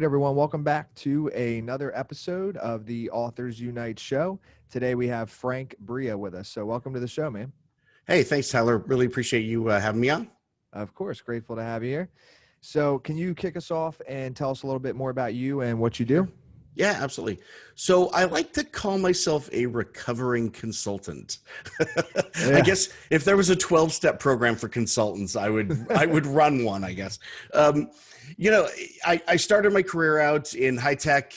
right, everyone. Welcome back to another episode of the Authors Unite show. Today we have Frank Bria with us. So welcome to the show, man. Hey, thanks, Tyler. Really appreciate you having me on. Of course, grateful to have you here. So can you kick us off and tell us a little bit more about you and what you do? Yeah, absolutely. So I like to call myself a recovering consultant. I guess if there was a 12-step program for consultants, I would run one, I guess. I started my career out in high tech,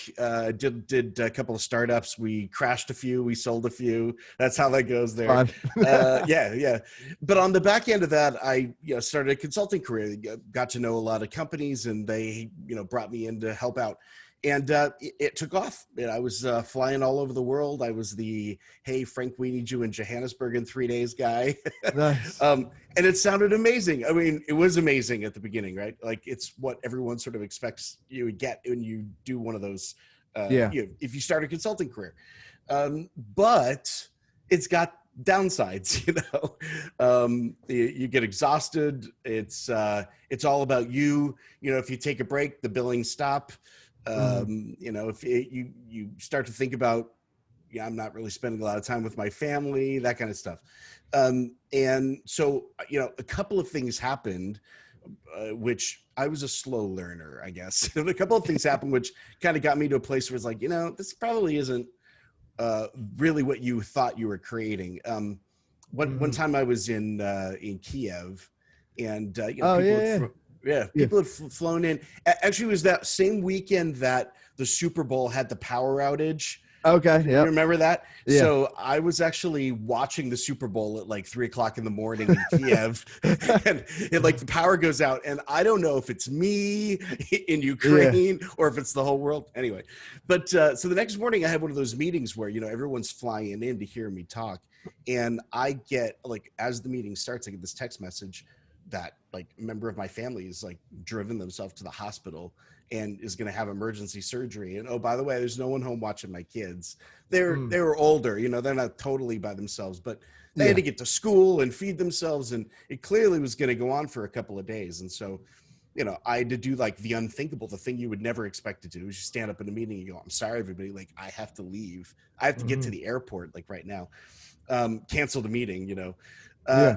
did a couple of startups. We crashed a few, we sold a few. That's how that goes there. Yeah. But on the back end of that, I started a consulting career, got to know a lot of companies, and they brought me in to help out. And it took off. I was flying all over the world. I was the, hey, Frank, we need you in Johannesburg in 3 days guy. Nice. And it sounded amazing. I mean, it was amazing at the beginning, right? Like it's what everyone sort of expects you would get when you do one of those, if you start a consulting career. But it's got downsides, you get exhausted. It's all about you. If you take a break, the billings stop. If you start to think about, I'm not really spending a lot of time with my family, that kind of stuff. And so, a couple of things happened, which I was a slow learner, I guess. A couple of things happened, which kind of got me to a place where it's like, this probably isn't really what you thought you were creating. One time I was in Kiev, and people had flown in. Actually, it was that same weekend that the Super Bowl had the power outage. Okay. Yeah. You remember that? Yeah. So I was actually watching the Super Bowl at like 3:00 in the morning in Kiev, and the power goes out, and I don't know if it's me in Ukraine or if it's the whole world. Anyway, but so the next morning I had one of those meetings where everyone's flying in to hear me talk, and I get as the meeting starts, I get this text message that a member of my family is driven themselves to the hospital and is going to have emergency surgery. And, oh, by the way, there's no one home watching my kids. They were older, they're not totally by themselves, but they had to get to school and feed themselves. And it clearly was going to go on for a couple of days. And so, I had to do the unthinkable, the thing you would never expect to do is you stand up in a meeting and you go, I'm sorry, everybody. I have to leave. I have to get to the airport right now. Cancel the meeting,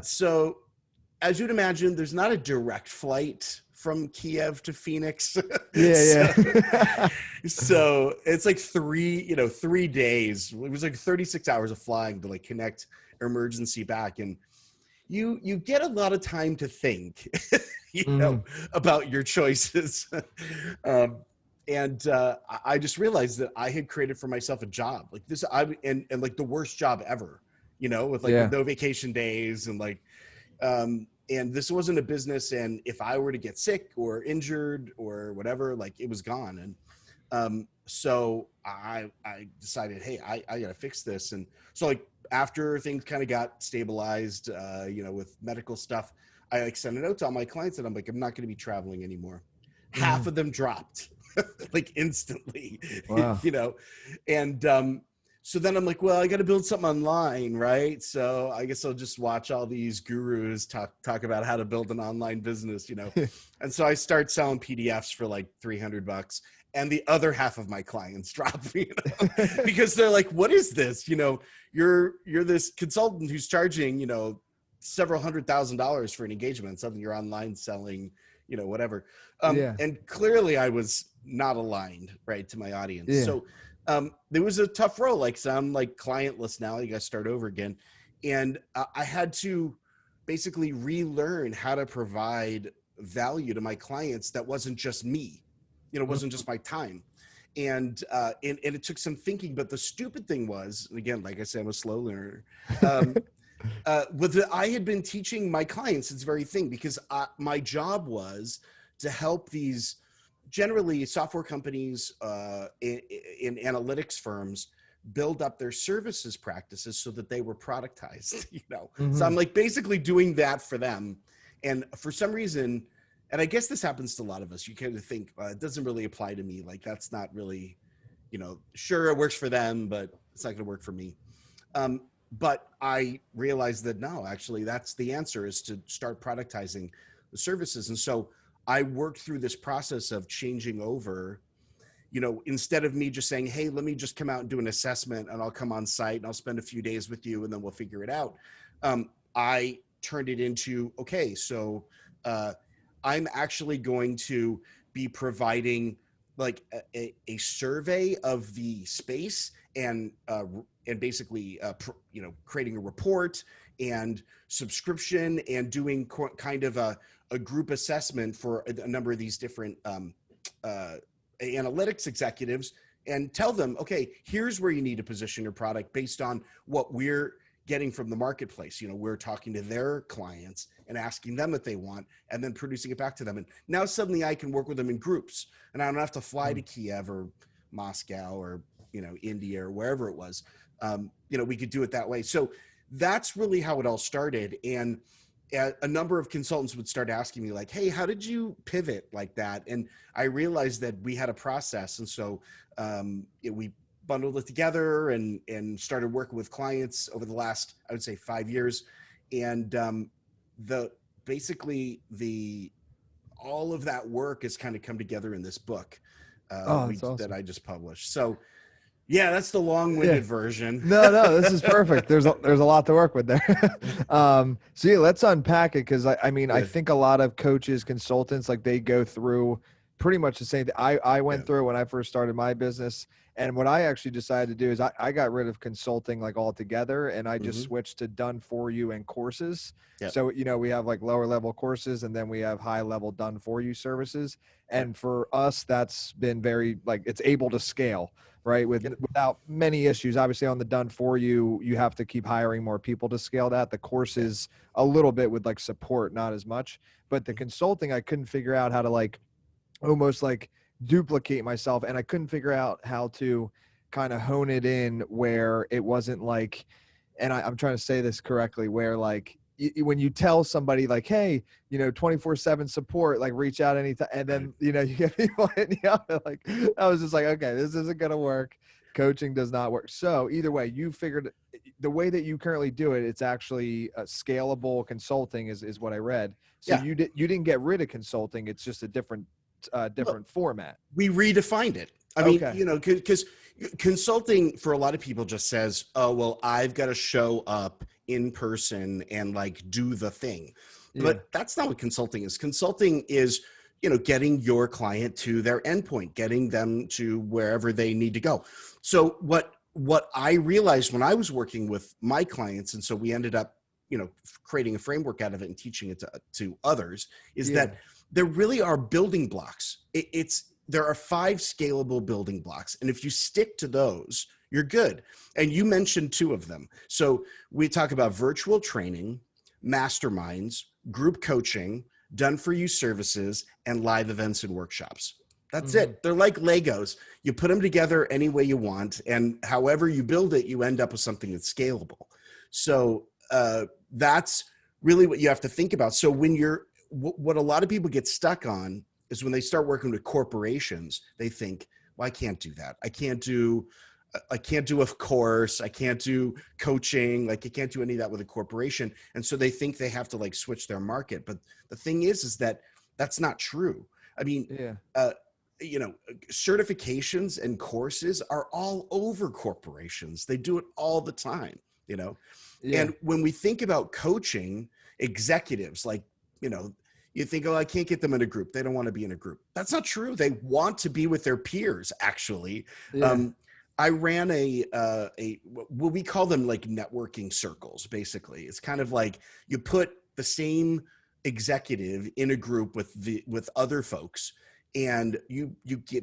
So as you'd imagine, there's not a direct flight from Kiev to Phoenix. So it's 3 days. It was 36 hours of flying to connect emergency back. And you get a lot of time to think, about your choices. I just realized that I had created for myself a job this. And the worst job ever, with no vacation days and this wasn't a business. And if I were to get sick or injured or whatever, it was gone. And so I decided, hey, I got to fix this. And so after things kind of got stabilized, with medical stuff, I sent a note to all my clients and I'm I'm not going to be traveling anymore. Half of them dropped instantly, wow. And so then I'm well, I got to build something online, right? So I guess I'll just watch all these gurus talk about how to build an online business, And so I start selling PDFs for $300, and the other half of my clients drop, because they're what is this? You're this consultant who's charging, several $100,000 for an engagement, something you're online selling, whatever. And clearly I was not aligned, right, to my audience. Yeah. So there was a tough role. So I'm clientless now. You got to start over again. And I had to basically relearn how to provide value to my clients that wasn't just me, wasn't just my time. And it took some thinking, but the stupid thing was, and again, like I said, I'm a slow learner. I had been teaching my clients this very thing because my job was to help these generally software companies in analytics firms build up their services practices so that they were productized, So I'm basically doing that for them. And for some reason, and I guess this happens to a lot of us, you kind of think it doesn't really apply to me. That's not really, sure, it works for them, but it's not going to work for me. But I realized that no, actually that's the answer, is to start productizing the services. And so I worked through this process of changing over instead of me just saying, hey, let me just come out and do an assessment and I'll come on site and I'll spend a few days with you and then we'll figure it out. I turned it into, okay, so I'm actually going to be providing like a survey of the space and basically, creating a report and subscription and doing kind of a group assessment for a number of these different analytics executives and tell them, okay, here's where you need to position your product based on what we're getting from the marketplace. We're talking to their clients and asking them what they want and then producing it back to them. And now suddenly I can work with them in groups and I don't have to fly to Kiev or Moscow or, India or wherever it was. We could do it that way. So that's really how it all started. And a number of consultants would start asking me like, hey, how did you pivot like that? And I realized that we had a process. And so we bundled it together and started working with clients over the last, I would say 5 years. And all of that work has kind of come together in this book awesome. that I just published. So yeah, that's the long-winded version. No, this is perfect. There's a lot to work with there. So yeah, let's unpack it. Cause I think a lot of coaches, consultants, like they go through pretty much the same thing I went through when I first started my business. And what I actually decided to do is I got rid of consulting like altogether and I just switched to done for you and courses. Yep. So, we have like lower level courses and then we have high level done for you services. And for us, that's been very it's able to scale, right? Without many issues. Obviously on the done for you, you have to keep hiring more people to scale that. The courses a little bit with like support, not as much, but the consulting, I couldn't figure out how to almost duplicate myself. And I couldn't figure out how to kind of hone it in where it wasn't and I'm trying to say this correctly, where when you tell somebody hey, 24/7 support, reach out anytime. And then, you get people hitting you up. I was just okay, this isn't going to work. Coaching does not work. So either way, you figured the way that you currently do it, it's actually a scalable consulting is what I read. So you didn't get rid of consulting. It's just a different format. We redefined it. I mean, because consulting for a lot of people just says, oh, well, I've got to show up in person and do the thing. Yeah. But that's not what consulting is. Consulting is, getting your client to their endpoint, getting them to wherever they need to go. So what I realized when I was working with my clients, and so we ended up, creating a framework out of it and teaching it to others, is that there really are building blocks. There are 5 scalable building blocks. And if you stick to those, you're good. And you mentioned 2 of them. So we talk about virtual training, masterminds, group coaching, done for you services, and live events and workshops. That's it. They're like Legos. You put them together any way you want. And however you build it, you end up with something that's scalable. So that's really what you have to think about. So when what a lot of people get stuck on is when they start working with corporations, they think, well, I can't do that. I can't do a course. I can't do coaching. I can't do any of that with a corporation. And so they think they have to switch their market. But the thing is that that's not true. I mean, certifications and courses are all over corporations. They do it all the time, And when we think about coaching executives, you think, oh, I can't get them in a group. They don't want to be in a group. That's not true. They want to be with their peers, actually. Yeah. I ran what we call them networking circles, basically. It's kind of you put the same executive in a group with other folks, and you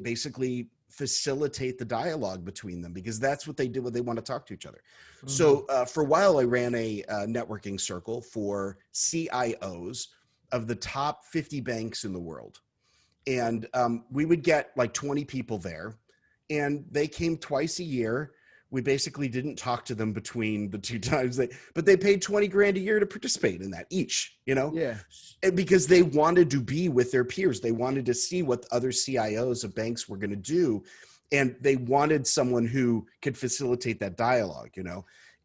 basically facilitate the dialogue between them, because that's what they do when they want to talk to each other. So for a while, I ran a networking circle for CIOs of the top 50 banks in the world. And we would get 20 people there, and they came twice a year. We basically didn't talk to them between the 2 times, but they paid $20,000 a year to participate in that each, Yeah. And because they wanted to be with their peers. They wanted to see what other CIOs of banks were going to do. And they wanted someone who could facilitate that dialogue,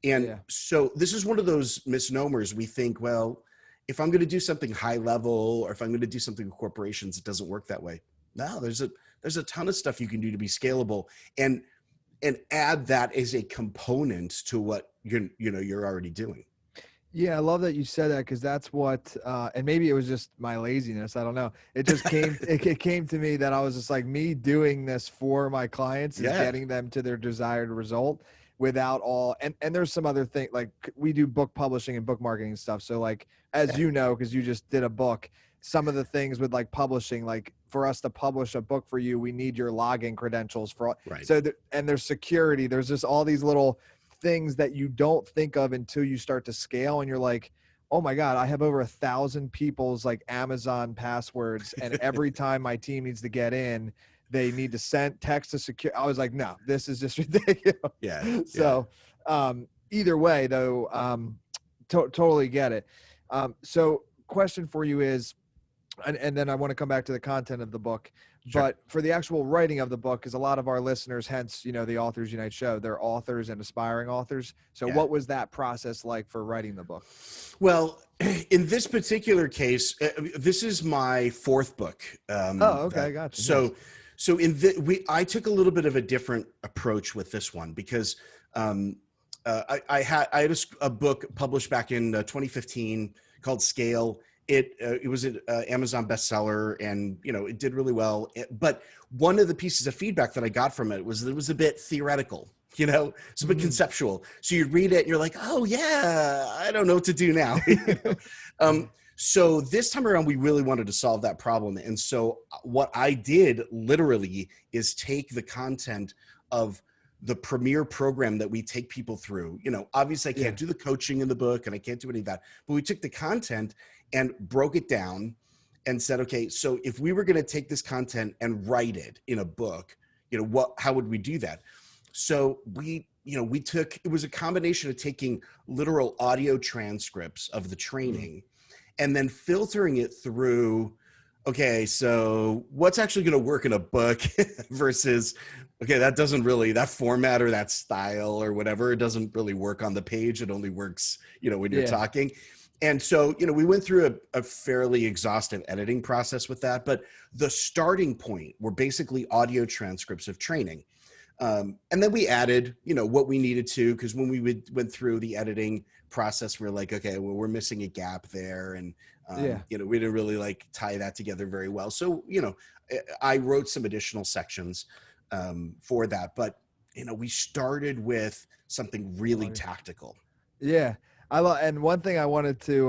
And so this is one of those misnomers. We think, well, if I'm going to do something high level, or if I'm going to do something with corporations, it doesn't work that way. No, there's there's a ton of stuff you can do to be scalable and add that as a component to what you're already doing. Yeah, I love that you said that, because that's what, and maybe it was just my laziness. I don't know. It just came, it came to me that I was just like, me doing this for my clients is getting them to their desired result without all, and there's some other thing, like we do book publishing and book marketing stuff. So like, as you know, because you just did a book, some of the things with like publishing, like for us to publish a book for you, we need your login credentials for, so and there's security, there's just all these little things that you don't think of until you start to scale, and you're like, oh my God, I have over 1,000 people's like Amazon passwords, and every time my team needs to get in, they need to send text to secure. I was like, no, this is just ridiculous. So either way though, totally get it. So question for you is, and then I want to come back to the content of the book. Sure. But for the actual writing of the book, because a lot of our listeners, hence, the Authors Unite show, they're authors and aspiring authors. So what was that process like for writing the book? Well, in this particular case, this is my fourth book. Okay. Gotcha. So I took a little bit of a different approach with this one, because I had a book published back in 2015 called Scale. It was an Amazon bestseller, and it did really well. But one of the pieces of feedback that I got from it was that it was a bit theoretical. It's a bit conceptual. So you read it and you're like, oh yeah, I don't know what to do now. So this time around, we really wanted to solve that problem. And so what I did literally is take the content of the premier program that we take people through. Obviously I can't do the coaching in the book, and I can't do any of that, but we took the content and broke it down and said, okay, so if we were going to take this content and write it in a book, how would we do that? So it was a combination of taking literal audio transcripts of the training and then filtering it through, okay, so what's actually going to work in a book versus, okay, that format or that style or whatever, it doesn't really work on the page. It only works, when you're talking. And so, we went through a fairly exhaustive editing process with that, but the starting point were basically audio transcripts of training. And then we added, what we needed to, because when we went through the editing process, we're like, okay, well, we're missing a gap there. And, we didn't really tie that together very well. So, I wrote some additional sections for that, but, we started with something really tactical. Yeah. And one thing I wanted to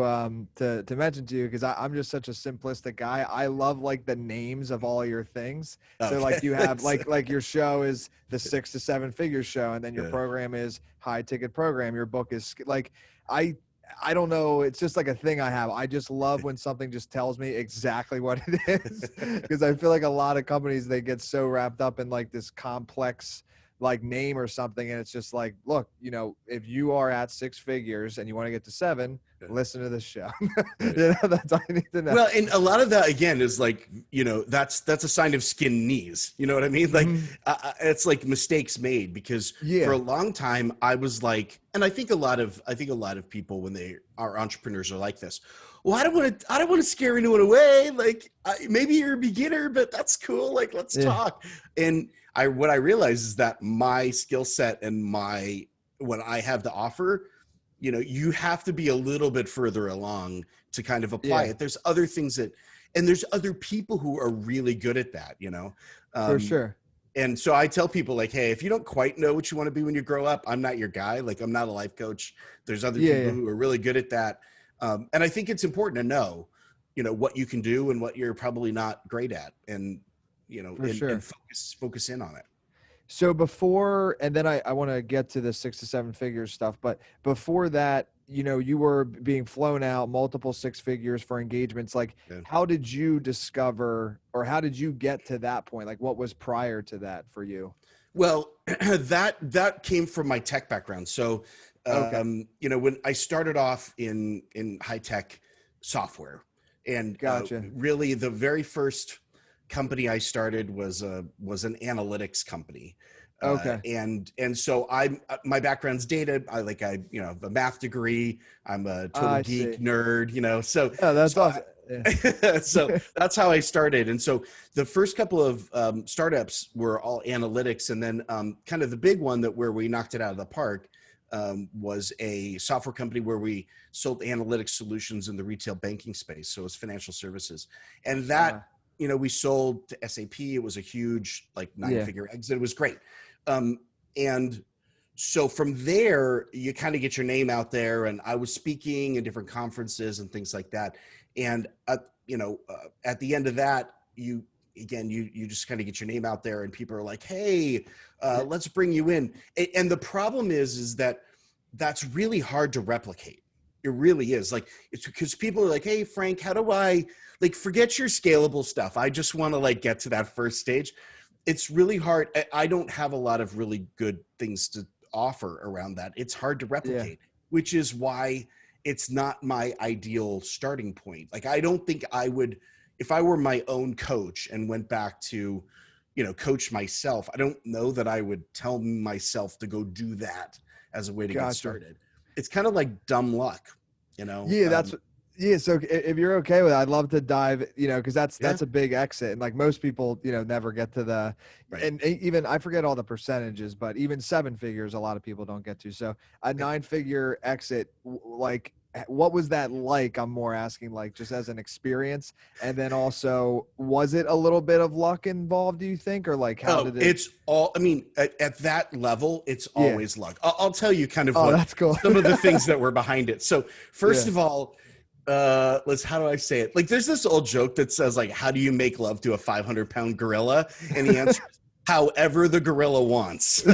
mention to you, because I'm just such a simplistic guy. I love the names of all your things. So you have like your show is the 6 to 7 figure show, and then your program is high ticket program. Your book is I don't know. It's just a thing I have. I just love when something just tells me exactly what it is, because I feel like a lot of companies, they get so wrapped up in this complex name or something, and it's just look, if you are at 6 figures and you want to get to 7, listen to this show. That's all I need to know. Well, and a lot of that again is that's a sign of skinned knees. You know what I mean? It's mistakes made, because for a long time I was and I think a lot of people, when they are entrepreneurs, are like this. Well, I don't want to scare anyone away. Maybe you're a beginner, but that's cool. Let's talk. And what I realized is that my skill set and what I have to offer, you have to be a little bit further along to kind of apply it. There's other things and there's other people who are really good at that, For sure. And so I tell people hey, if you don't quite know what you want to be when you grow up, I'm not your guy. I'm not a life coach. There's other people who are really good at that. And I think it's important to know, what you can do and what you're probably not great at, and and focus in on it. So before, and then I want to get to the 6 to 7 figures stuff, but before that, you were being flown out multiple 6 figures for engagements. How did you discover, or how did you get to that point? What was prior to that for you? Well, that came from my tech background. So, when I started off in high tech software, and really the very first company I started was an analytics company. And so my background's data. I have a math degree. I'm a total geek nerd, so that's awesome. Yeah. So that's how I started. And so the first couple of startups were all analytics. And then kind of the big one where we knocked it out of the park was a software company where we sold analytics solutions in the retail banking space. So it's financial services. And that, we sold to SAP. It was a huge, like 9-figure exit. It was great. And so from there, you kind of get your name out there, and I was speaking in different conferences and things like that. And, at the end of that, you just kind of get your name out there, and people are like, hey, let's bring you in. And the problem is that that's really hard to replicate. It really is. Like, it's because people are like, hey, Frank, how do I, like, forget your scalable stuff. I just want to, like, get to that first stage. It's really hard. I don't have a lot of really good things to offer around that. It's hard to replicate, which is why it's not my ideal starting point. Like, I don't think I would, if I were my own coach and went back to, coach myself, I don't know that I would tell myself to go do that as a way to get started. It's kind of like dumb luck, Yeah, so if you're okay with it, I'd love to dive, because that's a big exit. And like most people, never get to the, and even, I forget all the percentages, but even 7 figures, a lot of people don't get to. So a 9-figure exit, like, what was that like? I'm more asking, like, just as an experience. And then also, was it a little bit of luck involved, do you think? Or like, how did it? It's all, I mean, at that level, it's always luck. I'll tell you kind of that's cool. some of the things that were behind it. So first of all, how do I say it? Like, there's this old joke that says, like, how do you make love to a 500-pound gorilla? And the answer is, however the gorilla wants.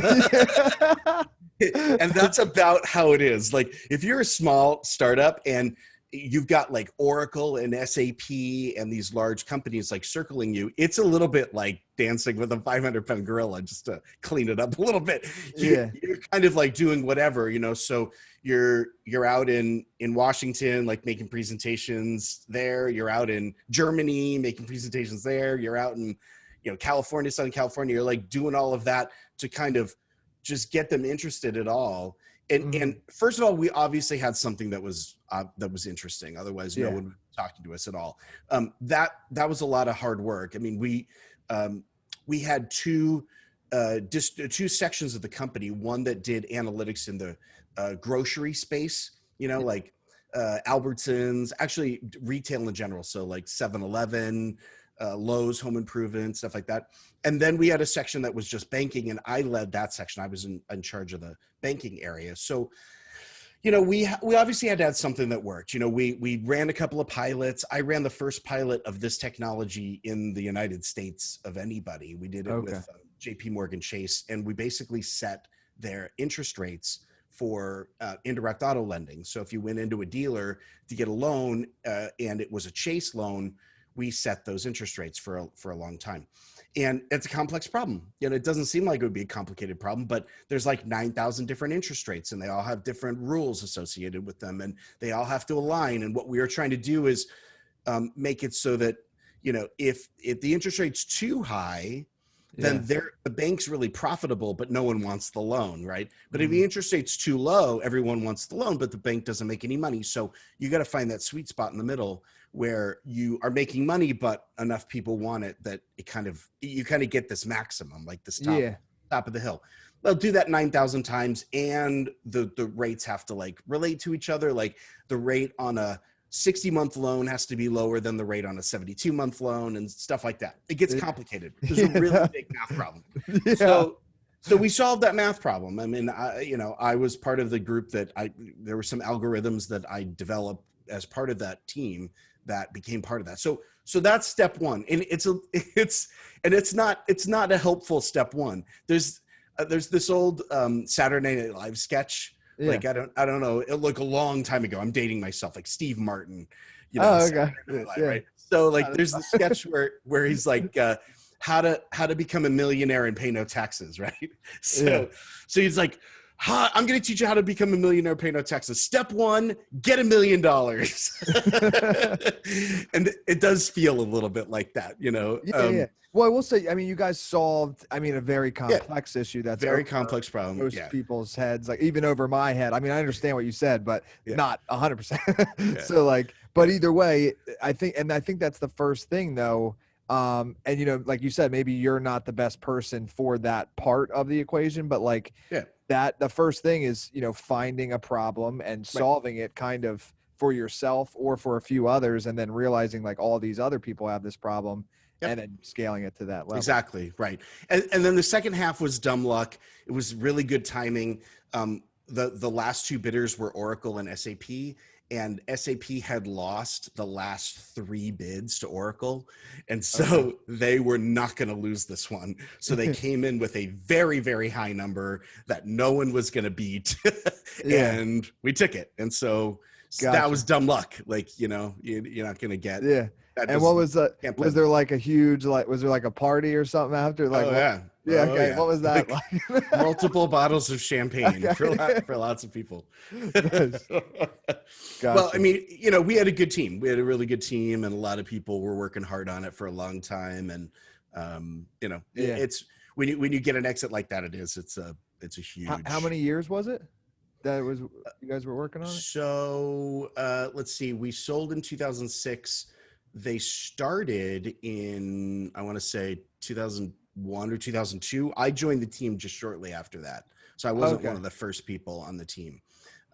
And that's about how it is. Like, if you're a small startup and you've got like Oracle and SAP and these large companies like circling you, it's a little bit like dancing with a 500-pound gorilla, just to clean it up a little bit. You're kind of like doing whatever, so you're out in Washington, like making presentations there. You're out in Germany making presentations there. You're out in, California, Southern California. You're like doing all of that to kind of just get them interested at all. And first of all, we obviously had something that was interesting. Otherwise, no one would be talking to us at all. That was a lot of hard work. I mean, we had two sections of the company. One that did analytics in the grocery space, like Albertsons, actually retail in general. So like 7-Eleven, Lowe's, home improvement, stuff like that. And then we had a section that was just banking, and I led that section. I was in charge of the banking area. So, we obviously had to have something that worked. We ran a couple of pilots. I ran the first pilot of this technology in the United States of anybody. We did it with JP Morgan Chase, and we basically set their interest rates for indirect auto lending. So if you went into a dealer to get a loan and it was a Chase loan, we set those interest rates for a long time. And it's a complex problem. It doesn't seem like it would be a complicated problem, but there's like 9,000 different interest rates, and they all have different rules associated with them, and they all have to align. And what we are trying to do is make it so that, if the interest rate's too high, then the bank's really profitable, but no one wants the loan, right? But if the interest rate's too low, everyone wants the loan, but the bank doesn't make any money. So you got to find that sweet spot in the middle where you are making money, but enough people want it that you kind of get this maximum, like this top of the hill. They'll do that 9,000 times, and the rates have to like relate to each other. Like the rate on a 60-month loan has to be lower than the rate on a 72-month loan and stuff like that. It gets complicated. There's a really big math problem. So we solved that math problem. I mean, I was part of the group there were some algorithms that I developed as part of that team that became part of that. So that's step one. And it's not a helpful step one. There's this old Saturday Night Live sketch. Like, I don't know. It looked a long time ago. I'm dating myself, like Steve Martin, right? So like there's the sketch where he's like, how to become a millionaire and pay no taxes, right? So he's like, Hi, I'm going to teach you how to become a millionaire, pay no taxes. Step 1, get $1 million. And it does feel a little bit like that, you know? Yeah. Well, I will say, I mean, you guys solved, I mean, a very complex issue that's very over complex problem. most people's heads, like even over my head. I mean, I understand what you said, but not 100%. So like, but either way, I think that's the first thing though. And you know, like you said, maybe you're not the best person for that part of the equation, but like that the first thing is, you know, finding a problem and solving it kind of for yourself or for a few others, and then realizing like all these other people have this problem. And then scaling it to that level. Exactly, right. And then the second half was dumb luck. It was really good timing. The last 2 bidders were Oracle and SAP, and SAP had lost the last 3 bids to Oracle. And so they were not going to lose this one. So they came in with a very, very high number that no one was going to beat. And we took it. And so that was dumb luck. Like, you know, you're not going to get. And what was was there like a huge, like, was there like a party or something after? Like, what was that like? Multiple bottles of champagne for lots of people. Well, I mean, you know, we had a good team. We had a really good team, and a lot of people were working hard on it for a long time. And you know, it's when you get an exit like that, it's a huge. How many years was it that was you guys were working on it? So let's see, we sold in 2006. They started in, I want to say 2001 or 2002. I joined the team just shortly after that. So I wasn't one of the first people on the team.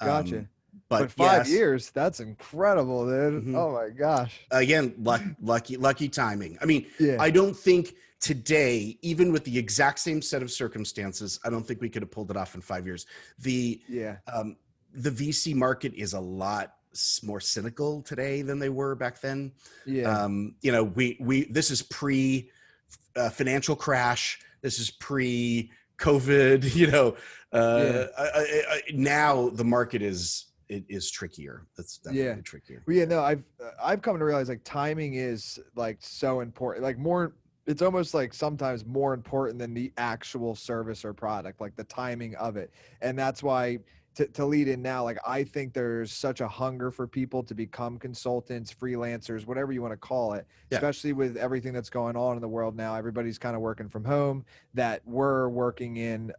Gotcha. But 5 years, that's incredible, dude. Oh my gosh. Again, lucky timing. I mean, I don't think today, even with the exact same set of circumstances, I don't think we could have pulled it off in 5 years. The VC market is a lot more cynical today than they were back then. You know, we this is pre financial crash. This is pre COVID, you know. Now the market is trickier. That's definitely trickier. Well, no, I've come to realize like timing is like so important, like more, it's almost like sometimes more important than the actual service or product, like the timing of it. And that's why to lead in now, like I think there's such a hunger for people to become consultants, freelancers, whatever you want to call it, especially with everything that's going on in the world now. Everybody's kind of working from home, that we're working in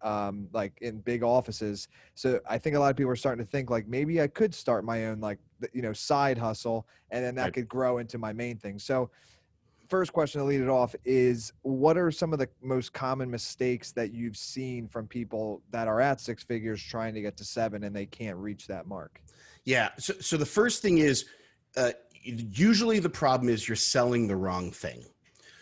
like in big offices. So I think a lot of people are starting to think like maybe I could start my own, like, you know, side hustle, and then that could grow into my main thing. So first question to lead it off is, what are some of the most common mistakes that you've seen from people that are at 6 figures trying to get to 7 and they can't reach that mark? Yeah. So the first thing is, usually the problem is you're selling the wrong thing.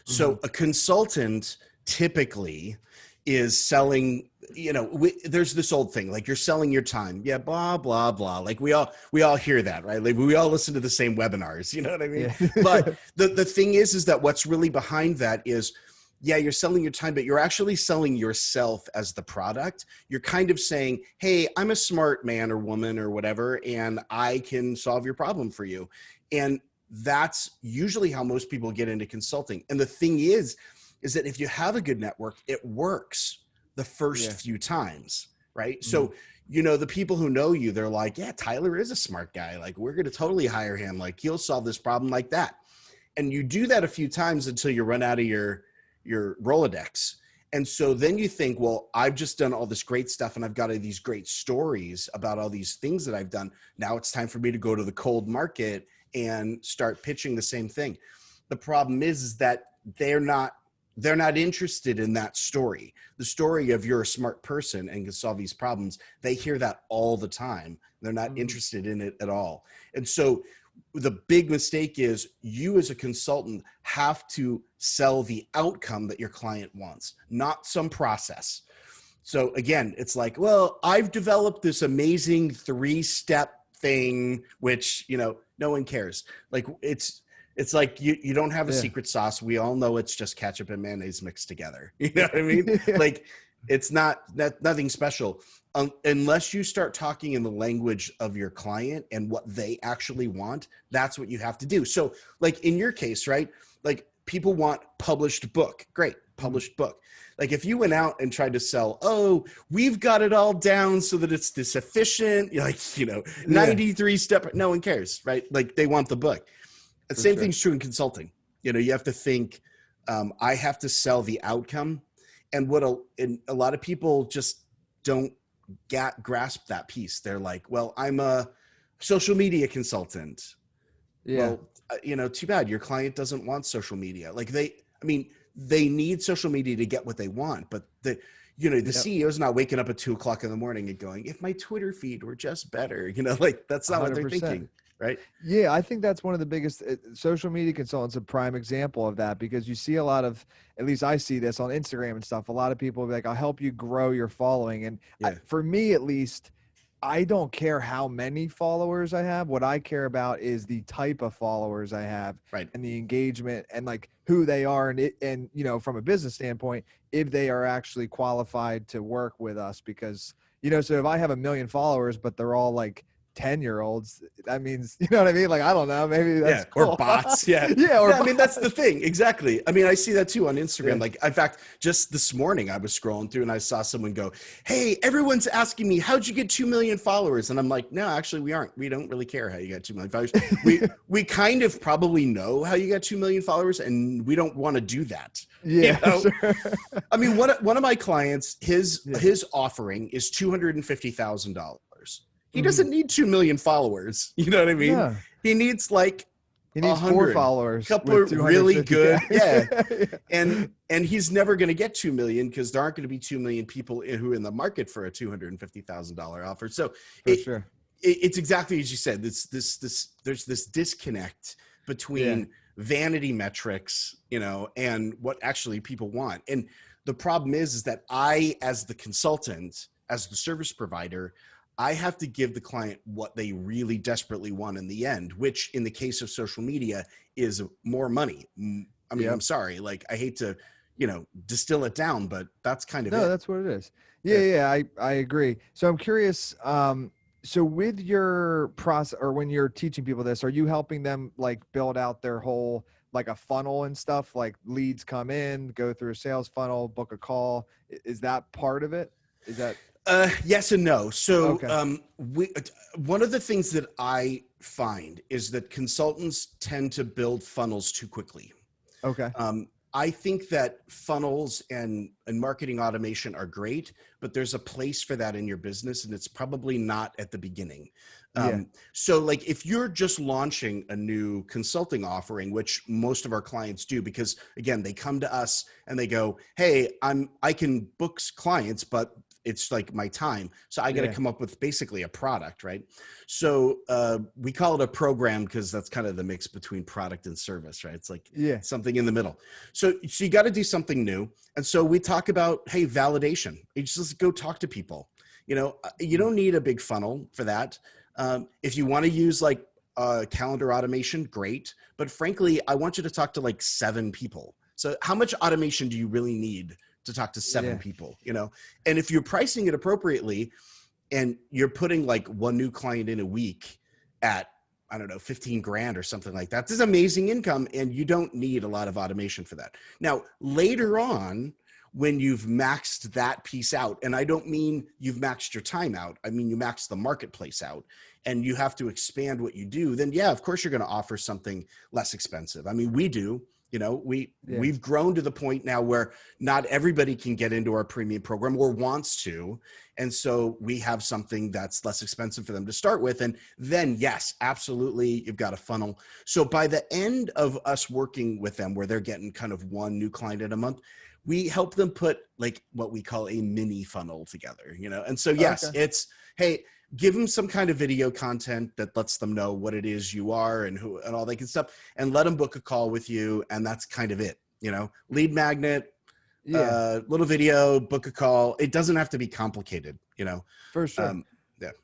So a consultant typically is selling, you know, there's this old thing, like you're selling your time. Yeah. Blah, blah, blah. Like we all hear that, right? Like we all listen to the same webinars, you know what I mean? But the thing is that what's really behind that is, you're selling your time, but you're actually selling yourself as the product. You're kind of saying, hey, I'm a smart man or woman or whatever, and I can solve your problem for you. And that's usually how most people get into consulting. And the thing is that if you have a good network, it works the first few times, right? So, you know, the people who know you, they're like, yeah, Tyler is a smart guy. Like, we're going to totally hire him. Like, he'll solve this problem like that. And you do that a few times until you run out of your Rolodex. And so then you think, well, I've just done all this great stuff and I've got these great stories about all these things that I've done. Now it's time for me to go to the cold market and start pitching the same thing. The problem is that they're not interested in that story. The story of you're a smart person and can solve these problems. They hear that all the time. They're not interested in it at all. And so the big mistake is you as a consultant have to sell the outcome that your client wants, not some process. So again, it's like, well, I've developed this amazing 3-step thing, which, you know, no one cares. Like it's like you don't have a secret sauce. We all know it's just ketchup and mayonnaise mixed together. You know what I mean? Like it's nothing special unless you start talking in the language of your client and what they actually want. That's what you have to do. So like in your case, right? Like people want published book. Great. Published book. Like if you went out and tried to sell, oh, we've got it all down so that it's this efficient, like, 93 step, no one cares, right? Like they want the book. The same thing's true in consulting. You have to think, I have to sell the outcome. And a lot of people just don't grasp that piece. They're like, well, I'm a social media consultant. Yeah. Well, too bad your client doesn't want social media. Like they need social media to get what they want, but the CEO's not waking up at 2:00 in the morning and going, if my Twitter feed were just better, like that's not 100%. What they're thinking. Right. Yeah. I think that's one of the biggest social media consultants, a prime example of that, because you see a lot of, at least I see this on Instagram and stuff. A lot of people will be like, I'll help you grow your following. And for me, at least, I don't care how many followers I have. What I care about is the type of followers I have, right, and the engagement and like who they are. And from a business standpoint, if they are actually qualified to work with us, because, so if I have 1 million followers, but they're all like 10-year-olds, that means, you know what I mean? Like, I don't know, maybe that's cool. Or bots. Yeah. That's the thing. Exactly. I see that too on Instagram. Yeah. Like, in fact, just this morning I was scrolling through and I saw someone go, hey, everyone's asking me, how'd you get 2 million followers? And I'm like, no, actually we don't really care how you got 2 million followers. we kind of probably know how you got 2 million followers and we don't want to do that. Yeah. Sure. One of my clients, his offering is $250,000. He doesn't need 2 million followers. You know what I mean? Yeah. He needs 4 followers. A couple of really good. Yeah. And he's never going to get 2 million because there aren't going to be 2 million people who are in the market for a $250,000 offer. So it's exactly as you said. There's this disconnect between vanity metrics, and what actually people want. And the problem is that I, as the consultant, as the service provider, I have to give the client what they really desperately want in the end, which in the case of social media is more money. I'm sorry, I hate to, distill it down, but that's kind of it. No, that's what it is. Yeah, I agree. So I'm curious, so with your process, or when you're teaching people this, are you helping them build out their whole, a funnel and stuff, like leads come in, go through a sales funnel, book a call? Is that part of it? Is that... Yes and no. So one of the things that I find is that consultants tend to build funnels too quickly. Okay. I think that funnels and marketing automation are great, but there's a place for that in your business, and it's probably not at the beginning. So if you're just launching a new consulting offering, which most of our clients do, because again, they come to us and they go, hey, I can book clients, but it's my time. So I got to come up with basically a product, right? So we call it a program because that's kind of the mix between product and service, right? It's something in the middle. So you got to do something new. And so we talk about, hey, validation. You just go talk to people. You don't need a big funnel for that. If you want to use calendar automation, great. But frankly, I want you to talk to 7 people. So how much automation do you really need to talk to 7 people, and if you're pricing it appropriately and you're putting one new client in a week at, I don't know, 15 grand or something like that, this is amazing income. And you don't need a lot of automation for that. Now, later on, when you've maxed that piece out, and I don't mean you've maxed your time out, I mean, you maxed the marketplace out and you have to expand what you do, then of course you're going to offer something less expensive. I mean, we do. We've grown to the point now where not everybody can get into our premium program or wants to. And so we have something that's less expensive for them to start with. And then, yes, absolutely, you've got a funnel. So by the end of us working with them, where they're getting kind of 1 new client in a month, we help them put what we call a mini funnel together, And so, yes, it's, hey, give them some kind of video content that lets them know what it is you are and who and all that good stuff, and let them book a call with you. And that's kind of it, lead magnet, little video, book a call. It doesn't have to be complicated, For sure.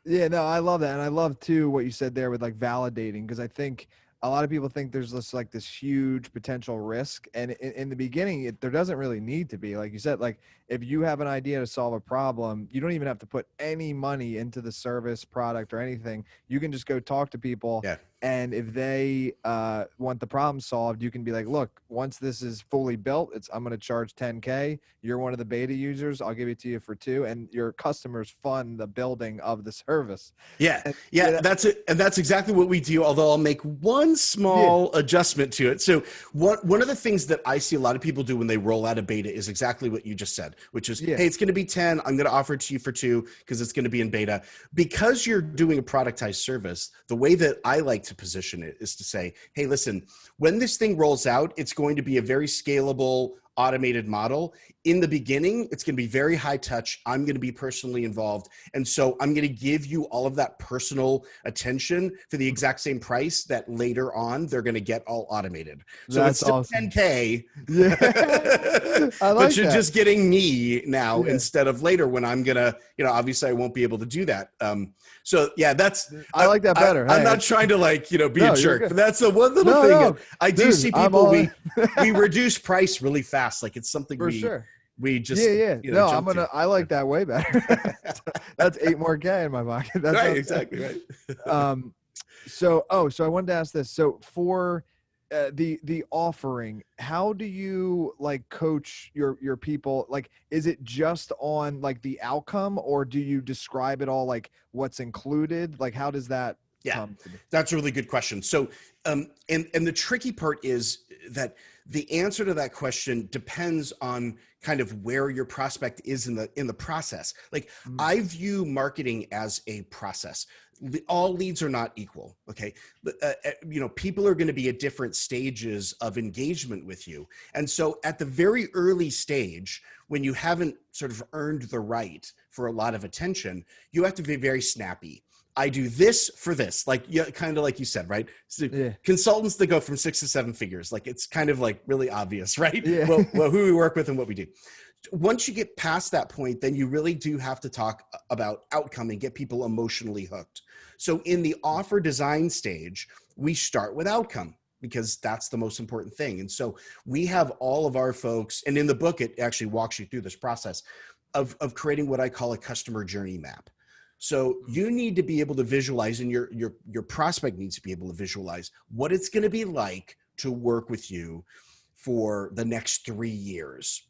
No, I love that. And I love too what you said there with validating, because I think a lot of people think there's this huge potential risk. And in the beginning, there doesn't really need to be. Like you said, if you have an idea to solve a problem, you don't even have to put any money into the service, product, or anything. You can just go talk to people. And if they want the problem solved, you can be like, look, once this is fully built, I'm going to charge 10K. You're one of the beta users. I'll give it to you for 2. And your customers fund the building of the service. Yeah. And, Yeah. That's it. And that's exactly what we do. Although I'll make one small adjustment to it. So one of the things that I see a lot of people do when they roll out a beta is exactly what you just said, which is, hey, it's going to be 10. I'm going to offer it to you for 2 because it's going to be in beta. Because you're doing a productized service, the way that I like to position it is to say, hey, listen, when this thing rolls out, it's going to be a very scalable, automated model. In the beginning, it's going to be very high touch. I'm going to be personally involved. And so I'm going to give you all of that personal attention for the exact same price that later on they're going to get all automated. So that's it's still awesome. 10K, I like but you're just getting me now instead of later when I'm going to, obviously I won't be able to do that. So yeah, I like that better. I'm not trying to be a jerk, but that's the one little thing. No. I do see people, we reduce price really fast. Like it's something we just, I like that way better. That's 8 more K in my pocket. That's right. Exactly right. So I wanted to ask this. So for the offering, how do you coach your people? Is it just on the outcome, or do you describe it all, what's included? How does that come to be? That's a really good question. So and the tricky part is that the answer to that question depends on kind of where your prospect is in the process. I view marketing as a process. All leads are not equal. Okay. People are going to be at different stages of engagement with you. And so at the very early stage, when you haven't sort of earned the right for a lot of attention, you have to be very snappy. I do this for this, kind of like you said, right? So consultants that go from 6 to 7 figures, it's kind of really obvious, right? Yeah. Well, who we work with and what we do. Once you get past that point, then you really do have to talk about outcome and get people emotionally hooked. So in the offer design stage, we start with outcome because that's the most important thing. And so we have all of our folks, and in the book, it actually walks you through this process of creating what I call a customer journey map. So you need to be able to visualize, and your prospect needs to be able to visualize what it's going to be like to work with you for the next 3 years,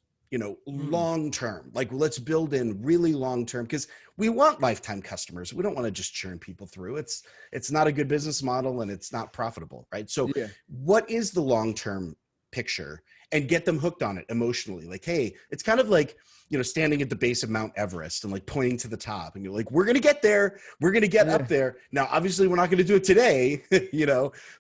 long term. Let's build in really long term, because we want lifetime customers. We don't want to just churn people through. It's not a good business model and it's not profitable, right? So what is the long term picture? And get them hooked on it emotionally. Hey, it's kind of standing at the base of Mount Everest and pointing to the top, and you're we're going to get there. We're going to get up there. Now, obviously we're not going to do it today,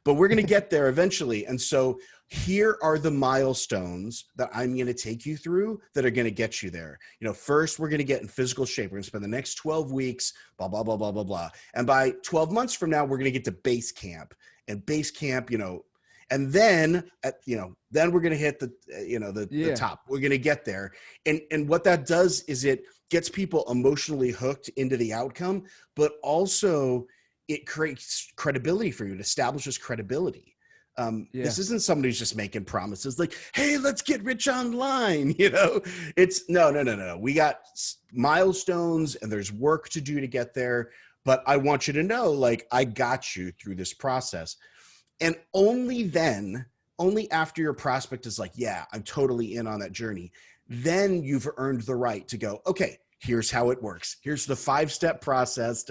but we're going to get there eventually. And so here are the milestones that I'm going to take you through that are going to get you there. First, we're going to get in physical shape. We're going to spend the next 12 weeks, blah, blah, blah, blah, blah, blah. And by 12 months from now, we're going to get to base camp, and base camp, and then then we're going to hit the top. We're going to get there. And what that does is it gets people emotionally hooked into the outcome, but also it creates credibility for you. It establishes credibility. This isn't somebody who's just making promises hey, let's get rich online. It's no. We got milestones and there's work to do to get there. But I want you to know, I got you through this process. And only after your prospect is yeah, I'm totally in on that journey, then you've earned the right to go, okay, here's how it works. Here's the 5-step process.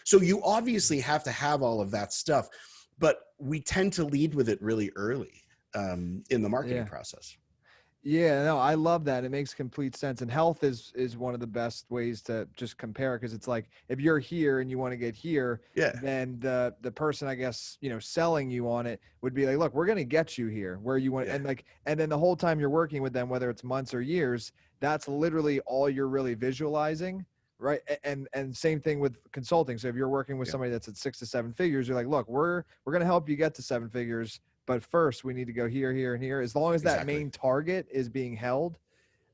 So you obviously have to have all of that stuff, but we tend to lead with it really early in the marketing process. Yeah, no, I love that. It makes complete sense. And health is one of the best ways to just compare, because it's if you're here and you want to get here, then the person, I guess, selling you on it would be look, we're going to get you here where you want. And and then the whole time you're working with them, whether it's months or years, that's literally all you're really visualizing. Right. And same thing with consulting. So if you're working with somebody that's at 6 to 7 figures, you're look, we're going to help you get to 7 figures. But first, we need to go here, here, and here. As long as that main target is being held,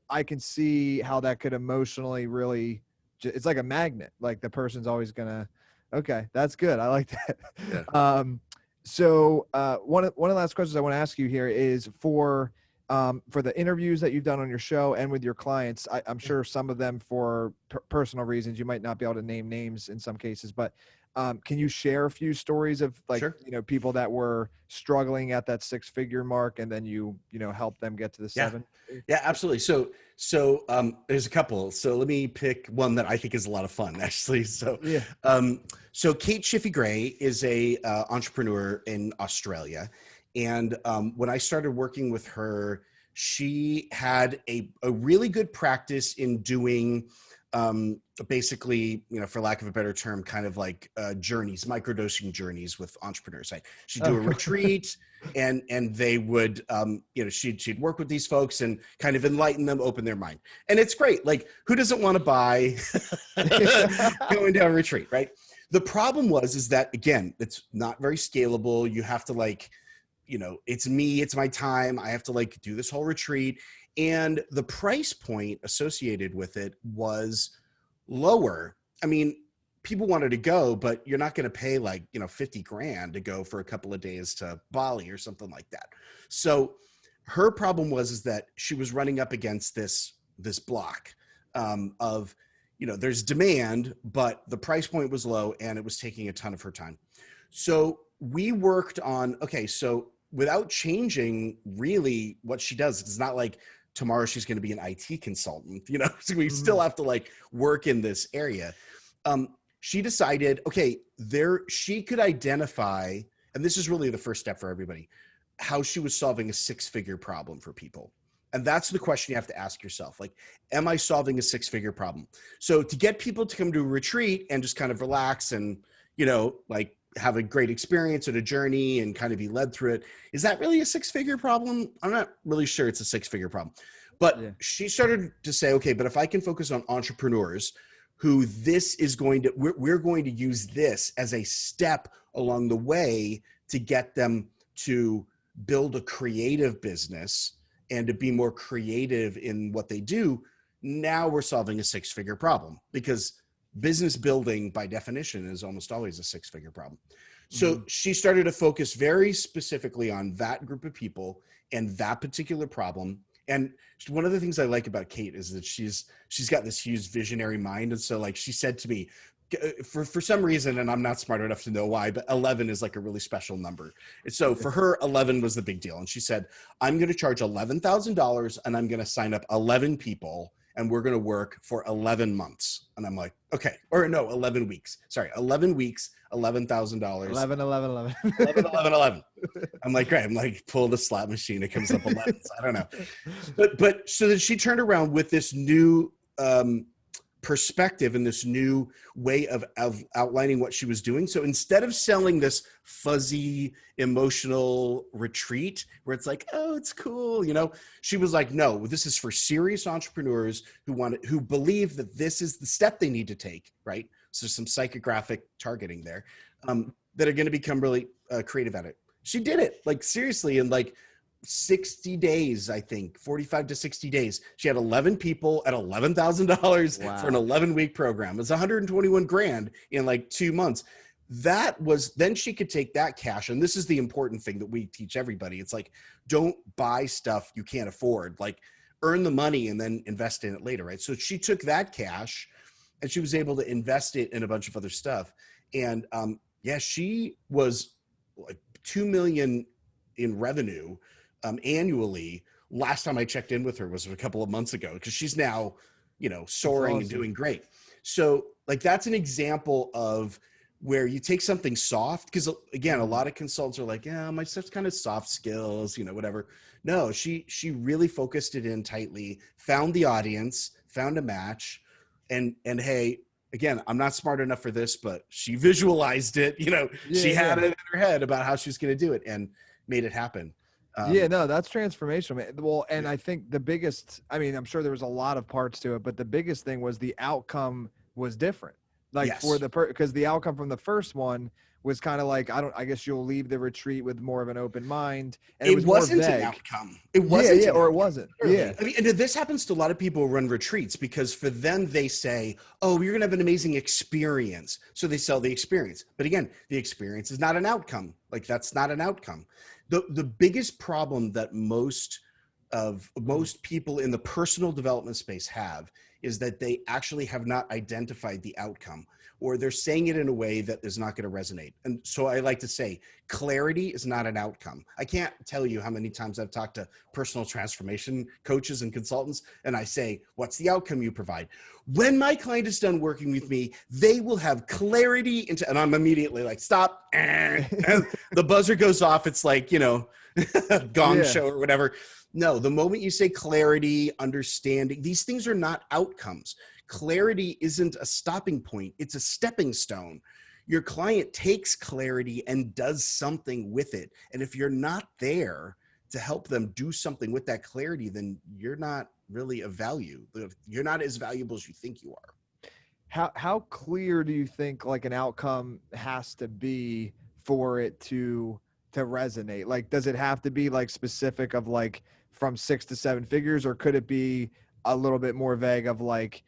I can see how that could emotionally really – it's like a magnet. The person's always going to – okay, that's good. I like that. Yeah. So one of the last questions I want to ask you here is for for the interviews that you've done on your show and with your clients, I'm sure some of them for personal reasons, you might not be able to name names in some cases, but can you share a few stories of like, Sure. people that were struggling at that 6-figure mark and then you help them get to the 7? Yeah, absolutely. So there's a couple. So let me pick one that I think is a lot of fun, actually. So, yeah. So Kate Schiffy-Gray is a entrepreneur in Australia. And when I started working with her, she had a really good practice in doing basically, for lack of a better term, kind of like journeys, microdosing journeys with entrepreneurs. She'd do a retreat and they would, she'd work with these folks and kind of enlighten them, open their mind. And it's great. Like, who doesn't want to buy going to a retreat, right? The problem is that, again, it's not very scalable. You have to it's me, it's my time. I have to do this whole retreat. And the price point associated with it was lower. I mean, people wanted to go, but you're not going to pay $50,000 to go for a couple of days to Bali or something like that. So her problem was that she was running up against this block of, there's demand, but the price point was low and it was taking a ton of her time. So we worked on, so without changing really what she does, it's not like tomorrow she's going to be an IT consultant, so we still have to work in this area. She decided, she could identify, and this is really the first step for everybody, how she was solving a 6-figure problem for people. And that's the question you have to ask yourself. Am I solving a 6-figure problem? So to get people to come to a retreat and just kind of relax and, have a great experience at a journey and kind of be led through it, is that really a 6-figure problem? I'm not really sure it's a 6-figure problem. But she started to say, but if I can focus on entrepreneurs who we're going to use this as a step along the way to get them to build a creative business and to be more creative in what they do, now we're solving a 6-figure problem, because business building by definition is almost always a 6-figure problem. So she started to focus very specifically on that group of people and that particular problem. And one of the things I like about Kate is that she's got this huge visionary mind. And so she said to me, for some reason, and I'm not smart enough to know why, but 11 is a really special number. And so for her, 11 was the big deal. And she said, I'm going to charge $11,000 and I'm going to sign up 11 people and we're going to work for 11 months. And I'm like, 11 weeks. Sorry, 11 weeks, $11,000. 11. I'm like, great. I'm pull the slot machine. It comes up 11. So I don't know. But so that she turned around with this new perspective and this new way of outlining what she was doing. So instead of selling this fuzzy emotional retreat where it's it's cool, she was like, no, this is for serious entrepreneurs who believe that this is the step they need to take, right? So some psychographic targeting there, that are going to become really creative at it. She did it seriously in 60 days, I think 45 to 60 days. She had 11 people at $11,000 for an 11-week program. It's $121,000 in 2 months. Then she could take that cash. And this is the important thing that we teach everybody. It's don't buy stuff you can't afford, earn the money and then invest in it later. Right. So she took that cash and she was able to invest it in a bunch of other stuff. And she was $2 million in revenue annually. Last time I checked in with her was a couple of months ago, because she's now, soaring and doing great. So that's an example of where you take something soft, because again, a lot of consultants are like, yeah, my stuff's kind of soft skills, whatever. No, she really focused it in tightly, found the audience, found a match, and hey, again, I'm not smart enough for this, but she visualized it, she had it in her head about how she was going to do it and made it happen. That's transformational, man. Well, and I think the biggest, I'm sure there was a lot of parts to it, but the biggest thing was the outcome was different. Because the outcome from the first one was kind of I guess you'll leave the retreat with more of an open mind. And it wasn't an outcome. It wasn't. Or it wasn't. Yeah. And this happens to a lot of people who run retreats, because for them, they say, oh, you're going to have an amazing experience. So they sell the experience. But again, the experience is not an outcome. That's not an outcome. The biggest problem that most of most people in the personal development space have is that they actually have not identified the outcome, or they're saying it in a way that is not going to resonate. And so I like to say clarity is not an outcome. I can't tell you how many times I've talked to personal transformation coaches and consultants, and I say, what's the outcome you provide? When my client is done working with me, they will have clarity into, and I'm immediately like, stop. And the buzzer goes off. It's like, gong show or whatever. No, the moment you say clarity, understanding, these things are not outcomes. Clarity isn't a stopping point. It's a stepping stone. Your client takes clarity and does something with it. And if you're not there to help them do something with that clarity, then you're not really of value. You're not as valuable as you think you are. How clear do you think like an outcome has to be for it to resonate? Like, does it have to be like specific of like from 6 to 7 figures, or could it be a little bit more vague of like,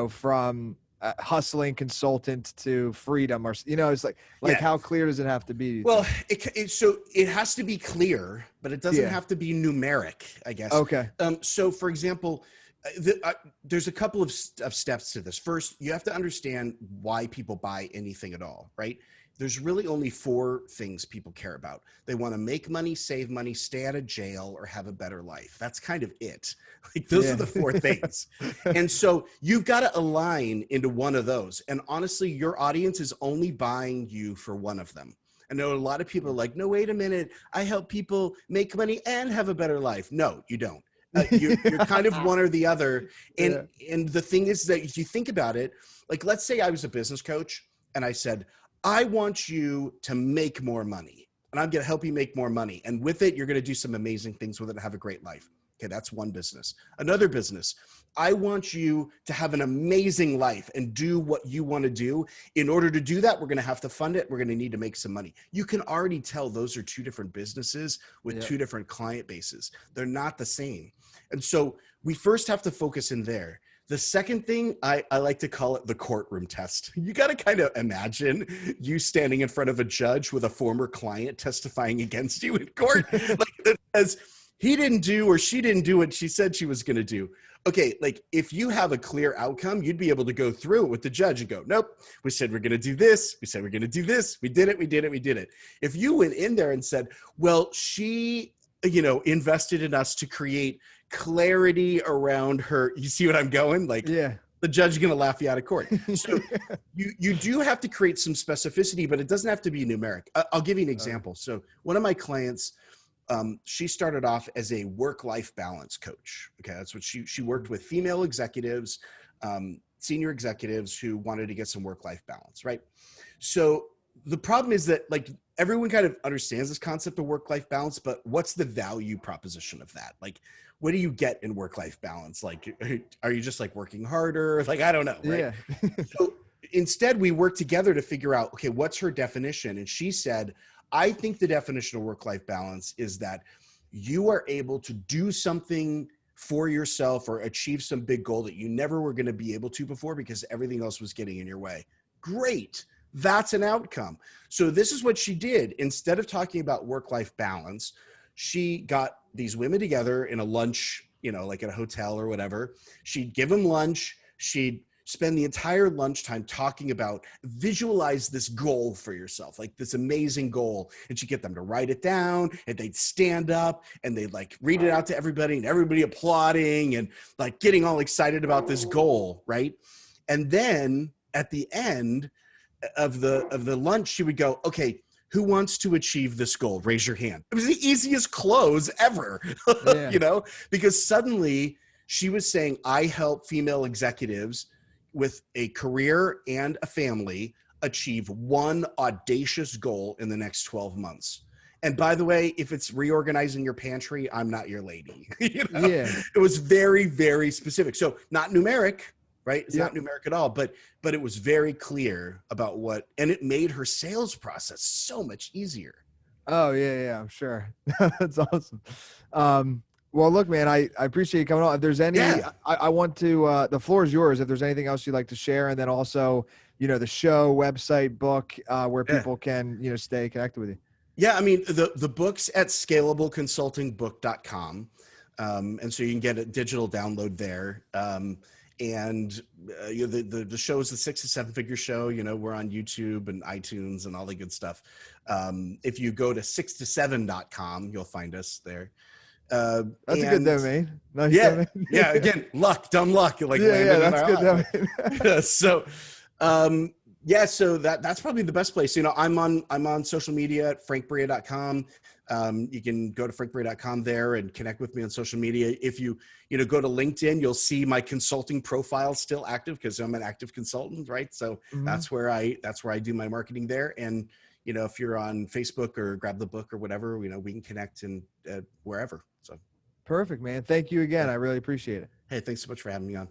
from hustling consultant to freedom, or, it's like how clear does it have to be? Well, so it has to be clear, but it doesn't have to be numeric, I guess. Okay. So for example, there's a couple of steps to this. First, you have to understand why people buy anything at all, right? There's really only 4 things people care about. They want to make money, save money, stay out of jail, or have a better life. That's kind of it. Like those are the 4 things. And so you've got to align into one of those. And honestly, your audience is only buying you for one of them. I know a lot of people are like, no, wait a minute. I help people make money and have a better life. No, you don't. You're kind of one or the other. And the thing is that if you think about it, like let's say I was a business coach and I said, I want you to make more money, and I'm going to help you make more money. And with it, you're going to do some amazing things with it and have a great life. Okay, that's one business. Another business, I want you to have an amazing life and do what you want to do. In order to do that, we're going to have to fund it. We're going to need to make some money. You can already tell those are 2 different businesses with 2 different client bases. They're not the same. And so we first have to focus in there. The second thing, I like to call it the courtroom test. You got to kind of imagine you standing in front of a judge with a former client testifying against you in court. Like that says, he didn't do or she didn't do what she said she was going to do. Okay, like if you have a clear outcome, you'd be able to go through it with the judge and go, nope, we said we're going to do this. We said we're going to do this. We did it. We did it. We did it. If you went in there and said, well, she invested in us to create clarity around her. You see what I'm going? Like, the judge is going to laugh you out of court. So you do have to create some specificity, but it doesn't have to be numeric. I'll give you an example. So one of my clients, she started off as a work-life balance coach. Okay. That's what she worked with female executives, senior executives who wanted to get some work-life balance. Right. So the problem is that like everyone kind of understands this concept of work-life balance, but what's the value proposition of that? Like, what do you get in work-life balance? Like, are you just like working harder? Like, I don't know. Right. Yeah. So instead we worked together to figure out, okay, what's her definition? And she said, I think the definition of work-life balance is that you are able to do something for yourself or achieve some big goal that you never were going to be able to before because everything else was getting in your way. Great. That's an outcome. So this is what she did. Instead of talking about work-life balance, she got these women together in a lunch, like at a hotel or whatever. She'd give them lunch. She'd spend the entire lunchtime talking about visualize this goal for yourself, like this amazing goal. And she'd get them to write it down and they'd stand up and they'd like read it out to everybody and everybody applauding and like getting all excited about this goal. Right. And then at the end of the lunch, she would go, okay, who wants to achieve this goal? Raise your hand. It was the easiest close ever, because suddenly she was saying, I help female executives with a career and a family achieve one audacious goal in the next 12 months. And by the way, if it's reorganizing your pantry, I'm not your lady. It was very, very specific. So not numeric, right? It's not numeric at all, but it was very clear about and it made her sales process so much easier. Oh yeah. I'm sure. That's awesome. Well, look, man, I appreciate you coming on. If there's any, I want to, the floor is yours. If there's anything else you'd like to share, and then also, the show, website, book, where people can, stay connected with you. Yeah. I mean, the book's at scalableconsultingbook.com. And so you can get a digital download there. The show is the 6 to 7 figure show. We're on YouTube and iTunes and all the good stuff. If you go to 6to7.com, you'll find us there. That's a good domain. Nice domain. Yeah. Again, dumb luck. Like that's good domain. So that's probably the best place. I'm on social media at frankbria.com. You can go to frankbria.com there and connect with me on social media. If you go to LinkedIn, you'll see my consulting profile still active because I'm an active consultant, right? So that's where I do my marketing there. And if you're on Facebook or Grab the Book or whatever, we can connect and wherever. So perfect, man. Thank you again. I really appreciate it. Hey, thanks so much for having me on.